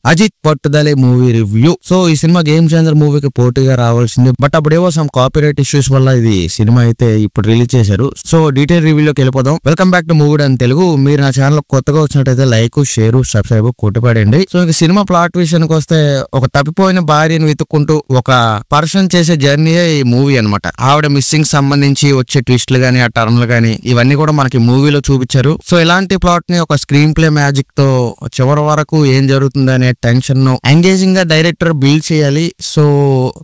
అజిత్ పట్టుదలే movie review. So ఈ సినిమా గేమ్ చేంజర్ మూవీకి పోటీగా రావాల్సింది, బట్ అప్పుడేవో సమ్ కాపీరైట్ ఇష్యూస్ వల్ల ఇది సినిమా అయితే ఇప్పుడు రిలీజ్ చేశారు. సో డీటెయిల్ రివ్యూలోకి వెళ్ళిపోదాం. వెల్కమ్ బ్యాక్ టు మూవీ అని తెలుగు. మీరు నా ఛానల్ కొత్తగా వచ్చినట్టయితే లైక్, షేర్, సబ్స్క్రైబ్ కొట్టిపడండి. సో ఇక సినిమా ప్లాట్ విషయానికి వస్తే, ఒక తప్పిపోయిన భార్యను వెతుక్కుంటూ ఒక పర్సన్ చేసే జర్నీయే ఈ మూవీ అనమాట. ఆవిడ మిస్సింగ్ సంబంధించి వచ్చే ట్విస్ట్లు గానీ, ఆ టర్న్లు గానీ ఇవన్నీ కూడా మనకి మూవీలో చూపించారు. సో ఇలాంటి ప్లాట్ ని ఒక స్క్రీన్ ప్లే మ్యాజిక్ తో చివరి వరకు ఏం జరుగుతుంది అనే టెన్షన్ ను ఎంగేజింగ్ గా డైరెక్టర్ బిల్డ్ చేయాలి. సో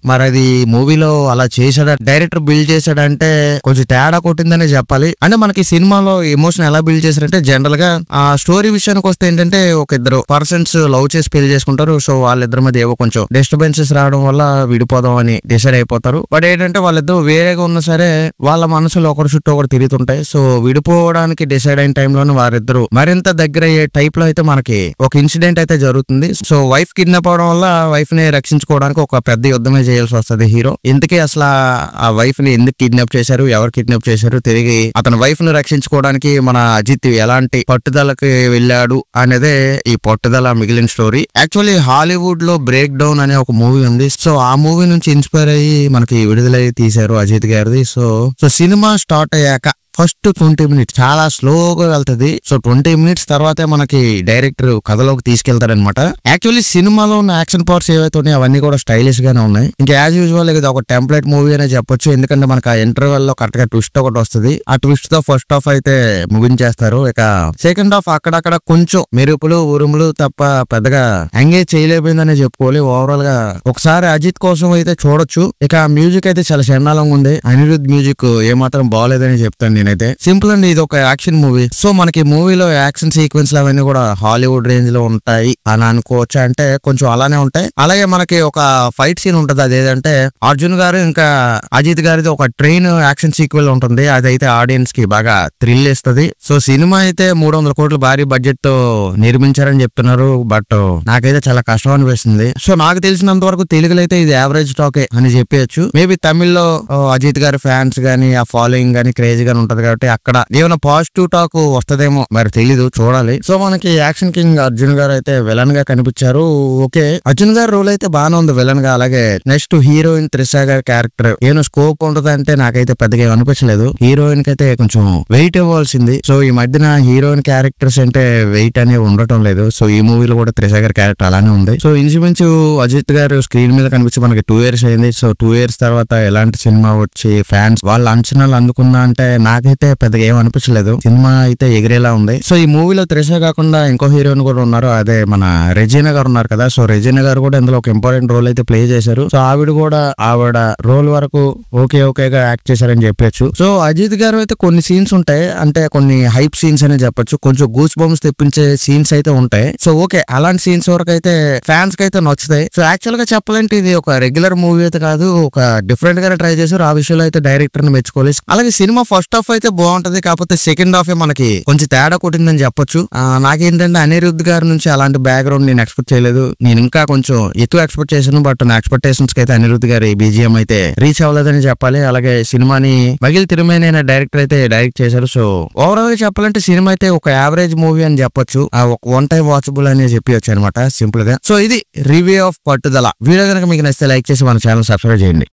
మరి అది మూవీలో అలా చేశాడా, డైరెక్టర్ బిల్డ్ చేశాడంటే కొంచెం తేడా కొట్టిందనే చెప్పాలి. అంటే మనకి సినిమాలో ఎమోషన్ ఎలా బిల్డ్ చేశారంటే, జనరల్ గా ఆ స్టోరీ విషయానికి వస్తే ఏంటంటే, ఒక ఇద్దరు పర్సన్స్ లవ్ చేసి పెళ్లి చేసుకుంటారు. సో వాళ్ళిద్దరి మధ్య ఏవో కొంచెం డిస్టర్బెన్సెస్ రావడం వల్ల విడిపోదాం అని డిసైడ్ అయిపోతారు. బట్ ఏంటంటే వాళ్ళిద్దరు వేరేగా ఉన్నా సరే వాళ్ళ మనసులో ఒకరి చుట్టూ ఒకటి తిరుగుతుంటాయి. సో విడిపోవడానికి డిసైడ్ అయిన టైంలోనే వారిద్దరు మరింత దగ్గర అయ్యే టైప్ లో అయితే మనకి ఒక ఇన్సిడెంట్ అయితే జరుగుతుంది. సో వైఫ్ కిడ్నాప్ అవడం వల్ల వైఫ్ ని రక్షించుకోవడానికి ఒక పెద్ద యుద్ధమే చేయాల్సి వస్తుంది హీరో. ఇంతకీ అసలు ఆ వైఫ్ ని ఎందుకు కిడ్నాప్ చేశారు, ఎవరు కిడ్నాప్ చేశారు, తిరిగి అతని వైఫ్ ని రక్షించుకోవడానికి మన అజిత్ ఎలాంటి పట్టుదలకి వెళ్ళాడు అనేదే ఈ పట్టుదల మిగిలిన స్టోరీ. యాక్చువల్లీ హాలీవుడ్ లో బ్రేక్ డౌన్ అనే ఒక మూవీ ఉంది. సో ఆ మూవీ నుంచి ఇన్స్పైర్ అయ్యి మనకి విడుదలై తీశారు అజిత్ గారిది. సో సినిమా స్టార్ట్ అయ్యాక ఫస్ట్ 20 మినిట్స్ చాలా స్లోగా వెళ్తది. సో 20 మినిట్స్ తర్వాతే మనకి డైరెక్టర్ కథలోకి తీసుకెళ్తారనమాట. యాక్చువల్లీ సినిమాలో ఉన్న యాక్షన్ పార్ట్స్ ఏవైతే ఉన్నాయో అవన్నీ కూడా స్టైలిష్ గానే ఉన్నాయి. ఇంకా యాజ్ యూజువల్ ఇది ఒక టెంప్లెట్ మూవీ అనే చెప్పొచ్చు. ఎందుకంటే మనకి ఆ ఇంటర్వెల్ లో కరెక్ట్ గా ట్విస్ట్ ఒకటి వస్తుంది. ఆ ట్విస్ట్ తో ఫస్ట్ హాఫ్ అయితే ముగించేస్తారు. ఇక సెకండ్ హాఫ్ అక్కడక్కడ కొంచెం మెరుపులు ఉరుములు తప్ప పెద్దగా ఎంగేజ్ చేయలేకపోయిందనే చెప్పుకోవాలి. ఓవరాల్ గా ఒకసారి అజిత్ కోసం అయితే చూడొచ్చు. ఇక మ్యూజిక్ అయితే చాలా చండాలంగా ఉంది. అనిరుద్ మ్యూజిక్ ఏమాత్రం బాగోలేదని చెప్తాను నేనైతే. సింపుల్ అండి, ఇది ఒక యాక్షన్ మూవీ. సో మనకి మూవీలో యాక్షన్ సీక్వెన్స్ అవన్నీ కూడా హాలీవుడ్ రేంజ్ లో ఉంటాయి అని అనుకోవచ్చు. అంటే కొంచెం అలానే ఉంటాయి. అలాగే మనకి ఒక ఫైట్ సీన్ ఉంటది. అదేంటంటే అర్జున్ గారు ఇంకా అజిత్ గారిది ఒక ట్రైన్ యాక్షన్ సీక్వెల్ ఉంటుంది. అదైతే ఆడియన్స్ కి బాగా థ్రిల్ ఇస్తుంది. సో సినిమా అయితే 300 కోట్ల భారీ బడ్జెట్ తో నిర్మించారని చెప్తున్నారు. బట్ నాకైతే చాలా కష్టం అనిపిస్తుంది. సో నాకు తెలిసినంత వరకు తెలుగులో అయితే ఇది యావరేజ్ టాకే అని చెప్పచ్చు. మేబీ తమిళ్లో అజిత్ గారి ఫ్యాన్స్ గానీ, ఆ ఫాలోయింగ్ గానీ క్రేజీ గానీ ఉంటది కాబట్టి అక్కడ ఏమైనా పాజిటివ్ టాక్ వస్తదేమో, మరి తెలీదు, చూడాలి. సో మనకి యాక్షన్ కింగ్ అర్జున్ గారు అయితే విలన్ గా కనిపించారు. ఓకే, అర్జున్ గారి రోల్ అయితే బాగానే ఉంది విలన్ గా. అలాగే నెక్స్ట్ హీరోయిన్ త్రిష గారి క్యారెక్టర్ ఏమైనా స్కోప్ ఉంటది అంటే నాకైతే పెద్దగా అనిపించలేదు. హీరోయిన్ కి అయితే కొంచెం వెయిట్ ఇవ్వాల్సింది. సో ఈ మధ్యన హీరోయిన్ క్యారెక్టర్స్ అంటే వెయిట్ అనేవి ఉండటం లేదు. సో ఈ మూవీలో కూడా త్రిష గారి క్యారెక్టర్ అలానే ఉంది. సో ఇంచుమించు అజిత్ గారు స్క్రీన్ మీద కనిపించి మనకి 2 years అయింది. సో 2 years తర్వాత ఎలాంటి సినిమా వచ్చి ఫ్యాన్స్ వాళ్ళ అంచనాలు అందుకున్నా అంటే నాకైతే పెద్దగా ఏం అనిపించలేదు. సినిమా అయితే ఎగిరేలా ఉంది. సో ఈ మూవీలో త్రిష కాకుండా ఇంకో హీరోయిన్ కూడా ఉన్నారు. అదే మన రెజీనా గారు ఉన్నారు కదా. సో రెజీనా గారు కూడా ఇందులో ఒక ఇంపార్టెంట్ రోల్ అయితే ప్లే చేశారు. సో ఆవిడ రోల్ వరకు ఓకేగా యాక్ట్ చేశారని చెప్పొచ్చు. సో అజిత్ గారు అయితే కొన్ని సీన్స్ ఉంటాయి, అంటే కొన్ని హైప్ సీన్స్ అనే చెప్పొచ్చు. కొంచెం గూస్ బంప్స్ తెప్పించే సీన్స్ అయితే ఉంటాయి. సో ఓకే, అలాంటి సీన్స్ వరకు అయితే ఫ్యాన్స్ కి అయితే నచ్చుతాయి. సో యాక్చువల్ గా చెప్పాలంటే ఇది ఒక రెగ్యులర్ మూవీ అయితే కాదు, ఒక డిఫరెంట్ గానే ట్రై చేశారు. ఆ విషయంలో అయితే డైరెక్టర్ ని మెచ్చుకోవాలి. అలాగే సినిమా ఫస్ట్ హాఫ్ అయితే బాగుంటది, కాకపోతే సెకండ్ హాఫ్ మనకి కొంచెం తేడా కొట్టిందని చెప్పొచ్చు. నాకేంటంటే అనిరుద్ గారి నుంచి అలాంటి బ్యాక్గ్రౌండ్ నేను ఎక్స్పెక్ట్ చేయలేదు. నేను ఇంకా కొంచెం ఎక్కువ ఎక్స్పెక్ట్ చేశాను. బట్ నా ఎక్స్పెక్టేషన్స్ కి అయితే అనిరుద్ గారి బీజిఎం అయితే రీచ్ అవ్వలేదని చెప్పాలి. అలాగే సినిమాని మగిల్ తిరుమేనైన డైరెక్టర్ అయితే డైరెక్ట్ చేశారు. సో ఓవరాల్ గా చెప్పాలంటే సినిమా అయితే ఒక యావరేజ్ మూవీ అని చెప్పొచ్చు. ఒక వన్ టైం వాచబుల్ అని చెప్పొచ్చు అనమాట సింపుల్ గా. సో ఇది రివ్యూ ఆఫ్ పట్టుదల. వీడియో కనుక మీకు నచ్చితే లైక్ చేసి మన ఛానల్ సబ్స్క్రైబ్ చేయండి.